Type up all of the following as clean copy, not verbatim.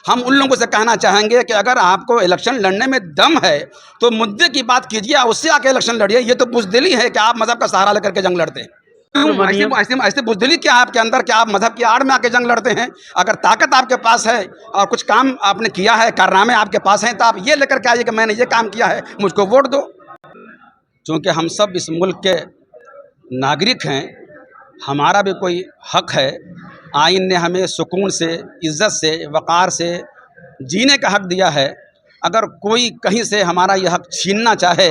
हम उन लोगों से कहना चाहेंगे कि अगर आपको इलेक्शन लड़ने में दम है तो मुद्दे की बात कीजिए, उससे आके इलेक्शन लड़िए। ये तो बुज़दिली है कि आप मजहब का सहारा लेकर के जंग लड़ते हैं। ऐसे बुज़दिली क्या है आपके अंदर कि आप मजहब की आड़ में आके जंग लड़ते हैं? अगर ताकत आपके पास है और कुछ काम आपने किया है, कारनामे आपके पास हैं, तो आप ये लेकर के आइए कि मैंने ये काम किया है, मुझको वोट दो। चूँकि हम सब इस मुल्क के नागरिक हैं, हमारा भी कोई हक है। आइन ने हमें सुकून से, इज़्ज़त से, वक़ार से जीने का हक दिया है। अगर कोई कहीं से हमारा ये हक छीनना चाहे,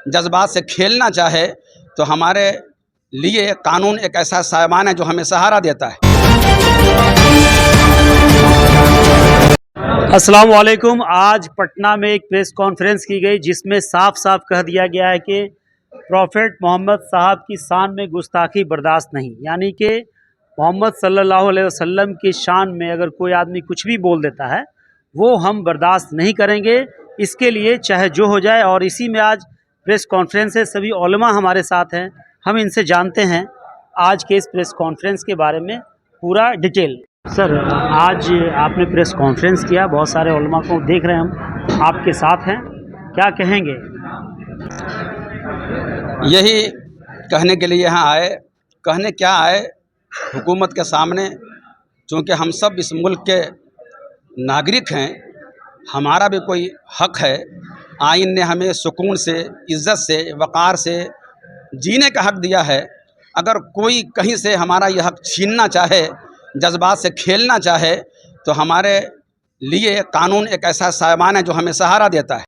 जज्बात से खेलना चाहे, तो हमारे लिए कानून एक ऐसा सामान है जो हमें सहारा देता है। अस्सलाम वालेकुम। आज पटना में एक प्रेस कॉन्फ्रेंस की गई जिसमें साफ साफ कह दिया गया है कि प्रॉफेट मोहम्मद साहब की शान में गुस्ताखी बर्दाश्त नहीं, यानी कि मोहम्मद सल्लल्लाहु अलैहि वसल्लम की शान में अगर कोई आदमी कुछ भी बोल देता है वो हम बर्दाश्त नहीं करेंगे। इसके लिए चाहे जो हो जाए। और इसी में आज प्रेस कॉन्फ्रेंस है, सभी उलमा हमारे साथ हैं, हम इनसे जानते हैं आज के इस प्रेस कॉन्फ्रेंस के बारे में पूरा डिटेल। सर, आज आपने प्रेस कॉन्फ्रेंस किया, बहुत सारे उलमा को देख रहे हैं, हम आपके साथ हैं, क्या कहेंगे? यही कहने के लिए यहाँ आए। कहने क्या आए, हुकूमत के सामने, चूँकि हम सब इस मुल्क के नागरिक हैं, हमारा भी कोई हक है। आइन ने हमें सुकून से, इज़्ज़त से, वक़ार से जीने का हक दिया है। अगर कोई कहीं से हमारा ये हक छीनना चाहे, जज्बात से खेलना चाहे, तो हमारे लिए कानून एक ऐसा सामान है जो हमें सहारा देता है।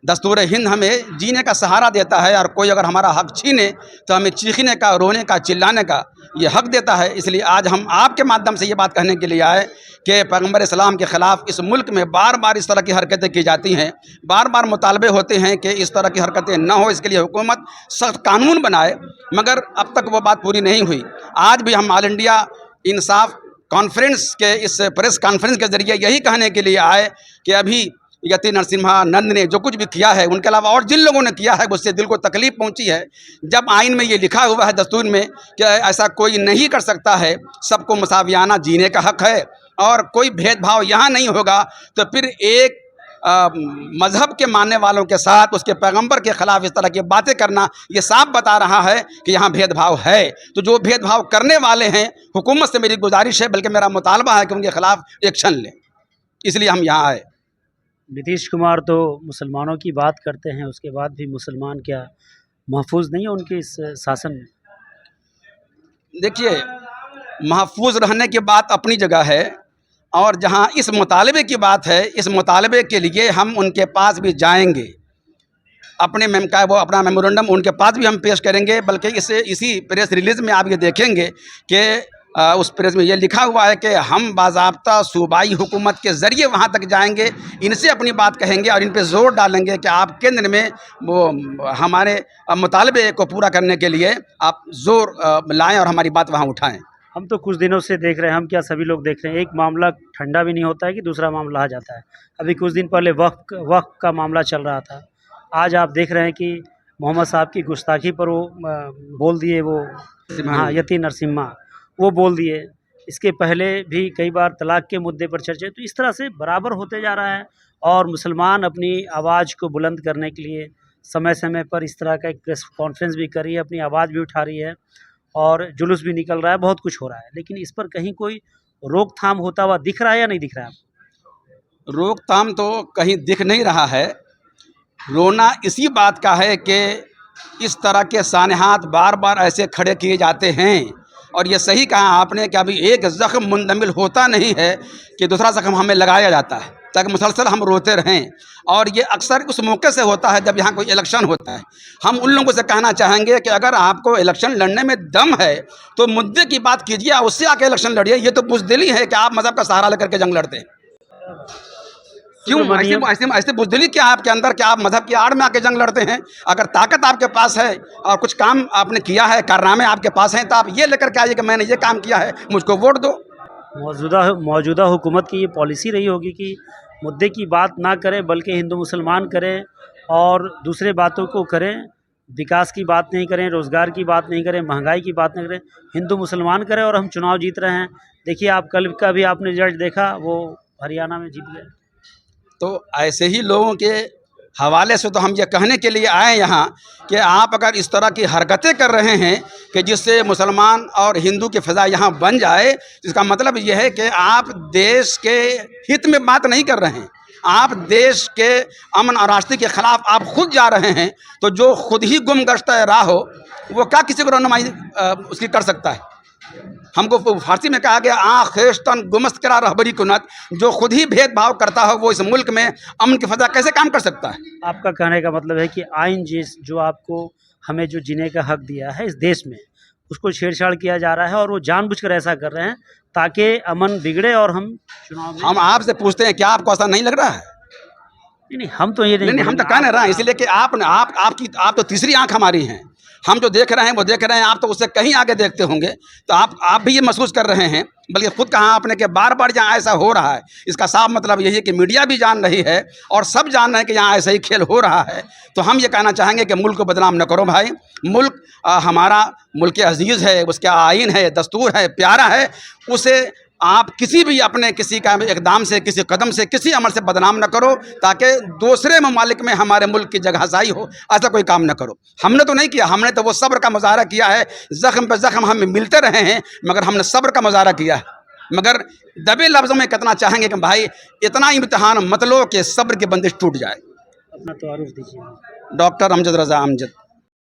दस्तूर हिंद हमें जीने का सहारा देता है, और कोई अगर हमारा हक छीने तो हमें चीखने का, रोने का, चिल्लाने का ये हक देता है। इसलिए आज हम आपके माध्यम से ये बात कहने के लिए आए कि पैगम्बर इस्लाम के ख़िलाफ़ इस मुल्क में बार बार इस तरह की हरकतें की जाती हैं, बार बार मुतालबे होते हैं कि इस तरह की हरकतें न हो, इसके लिए हुकूमत सख्त कानून बनाए, मगर अब तक वो बात पूरी नहीं हुई। आज भी हम ऑल इंडिया इंसाफ कॉन्फ्रेंस के इस प्रेस कॉन्फ्रेंस के ज़रिए यही कहने के लिए आए कि अभी यति नरसिम्हानंद ने जो कुछ भी किया है, उनके अलावा और जिन लोगों ने किया है, उससे दिल को तकलीफ़ पहुंची है। जब आइन में ये लिखा हुआ है, दस्तूर में, कि ऐसा कोई नहीं कर सकता है, सबको मुसावियाना जीने का हक है और कोई भेदभाव यहाँ नहीं होगा, तो फिर एक मज़हब के मानने वालों के साथ उसके पैगंबर के ख़िलाफ़ इस तरह की बातें करना, ये साफ बता रहा है कि यहाँ भेदभाव है। तो जो भेदभाव करने वाले हैं, हुकूमत से मेरी गुजारिश है, बल्कि मेरा मुतालबा है कि उनके ख़िलाफ़ एक्शन लें। इसलिए हम यहाँ आए। नीतीश कुमार तो मुसलमानों की बात करते हैं, उसके बाद भी मुसलमान क्या महफूज नहीं है उनके इस शासन में? देखिए, महफूज रहने की बात अपनी जगह है, और जहाँ इस मुतालबे की बात है, इस मुतालबे के लिए हम उनके पास भी जाएंगे। अपने वो अपना मेमोरेंडम उनके पास भी हम पेश करेंगे। बल्कि इसी प्रेस रिलीज़ में आप ये देखेंगे कि उस प्रेस में ये लिखा हुआ है कि हम बाज़ाब्ता सूबाई हुकूमत के ज़रिए वहाँ तक जाएंगे, इनसे अपनी बात कहेंगे और इन पे ज़ोर डालेंगे कि आप केंद्र में वो हमारे मुतालबे को पूरा करने के लिए आप ज़ोर लाएँ और हमारी बात वहाँ उठाएँ। हम तो कुछ दिनों से देख रहे हैं, हम क्या सभी लोग देख रहे हैं, एक मामला ठंडा भी नहीं होता है कि दूसरा मामला आ जाता है। अभी कुछ दिन पहले वक्फ का मामला चल रहा था, आज आप देख रहे हैं कि मोहम्मद साहब की गुस्ताखी पर वो बोल दिए, वो हाँ यति नरसिम्हा वो बोल दिए। इसके पहले भी कई बार तलाक के मुद्दे पर चर्चा, तो इस तरह से बराबर होते जा रहा है। और मुसलमान अपनी आवाज़ को बुलंद करने के लिए समय समय पर इस तरह का एक प्रेस कॉन्फ्रेंस भी कर रही है, अपनी आवाज़ भी उठा रही है और जुलूस भी निकल रहा है, बहुत कुछ हो रहा है। लेकिन इस पर कहीं कोई रोकथाम होता हुआ दिख रहा है या नहीं दिख रहा है आपको? रोकथाम तो कहीं दिख नहीं रहा है। रोना इसी बात का है कि इस तरह के सानहात बार बार ऐसे खड़े किए जाते हैं। और ये सही कहा आपने कि अभी एक ज़ख्म मुंदमिल होता नहीं है कि दूसरा ज़ख्म हमें लगाया जाता है, ताकि मुसलसल हम रोते रहें। और ये अक्सर उस मौके से होता है जब यहाँ कोई इलेक्शन होता है। हम उन लोगों से कहना चाहेंगे कि अगर आपको इलेक्शन लड़ने में दम है तो मुद्दे की बात कीजिए, उससे आके इलेक्शन लड़िए। ये तो बुज़दिली है कि आप मज़हब का सहारा लेकर के जंग लड़ते हैं। क्यों ऐसे बुज़दिली क्या है आपके अंदर कि आप मज़हब की आड़ में आके जंग लड़ते हैं? अगर ताकत आपके पास है और कुछ काम आपने किया है, कारनामे आपके पास हैं, तो आप ये लेकर के आइए कि मैंने ये काम किया है, मुझको वोट दो। मौजूदा हुकूमत की ये पॉलिसी रही होगी कि मुद्दे की बात ना करें, बल्कि हिंदू मुसलमान करें और दूसरे बातों को करें। विकास की बात नहीं करें, रोज़गार की बात नहीं करें, महंगाई की बात नहीं करें, हिंदू मुसलमान करें और हम चुनाव जीत रहे हैं। देखिए, आप कल का भी आपने रिजल्ट देखा, वो हरियाणा में जीत गए। तो ऐसे ही लोगों के हवाले से तो हम ये कहने के लिए आए यहाँ कि आप अगर इस तरह की हरकतें कर रहे हैं कि जिससे मुसलमान और हिंदू की फ़िज़ा यहाँ बन जाए, इसका मतलब ये है कि आप देश के हित में बात नहीं कर रहे हैं, आप देश के अमन और राष्ट्र के ख़िलाफ़ आप खुद जा रहे हैं। तो जो खुद ही गुमगश्त राह हो वो क्या किसी को रहनुमाई उसकी कर सकता है। हमको फारसी में कहा गया खेशतन गुमस्त करा रहबरी कुनत, जो खुद ही भेदभाव करता हो वो इस मुल्क में अमन की फ़ज़ा कैसे काम कर सकता है। आपका कहने का मतलब है कि आइन जो आपको हमें जो जीने का हक दिया है इस देश में, उसको छेड़छाड़ किया जा रहा है और वो जानबूझकर ऐसा कर रहे हैं ताकि अमन बिगड़े और हम चुनाव में। हम आपसे पूछते हैं क्या आपको ऐसा नहीं लग रहा है? नहीं, हम तो ये नहीं, हम तो कह नहीं रहे हैं, इसलिए कि आप तो तीसरी आंख हमारी हैं। हम जो देख रहे हैं वो देख रहे हैं, आप तो उससे कहीं आगे देखते होंगे। तो आप भी ये महसूस कर रहे हैं, बल्कि खुद कहा आपने कि बार बार जहाँ ऐसा हो रहा है, इसका साफ मतलब यही है कि मीडिया भी जान रही है और सब जान रहे हैं कि यहाँ ऐसा ही खेल हो रहा है। तो हम ये कहना चाहेंगे कि मुल्क को बदनाम न करो भाई। मुल्क हमारा मुल्क अजीज़ है, उसका आइन है, दस्तूर है, प्यारा है, उसे आप किसी भी अपने किसी का इक़दाम से, किसी कदम से, किसी अमल से बदनाम न करो ताकि दूसरे ममालिक में हमारे मुल्क की जगहसाई हो। ऐसा कोई काम न करो। हमने तो नहीं किया, हमने तो वो सब्र का मुजाहरा किया है। ज़ख्म पे ज़ख्म हम मिलते रहे हैं मगर हमने सब्र का मुजाहरा किया है। मगर दबे लफ्ज़ों में कितना चाहेंगे कि भाई इतना इम्तिहान मत लो कि सब्र की बंदिश टूट जाए। अपना तारुफ दीजिए। डॉक्टर अमजद रज़ा अमजद।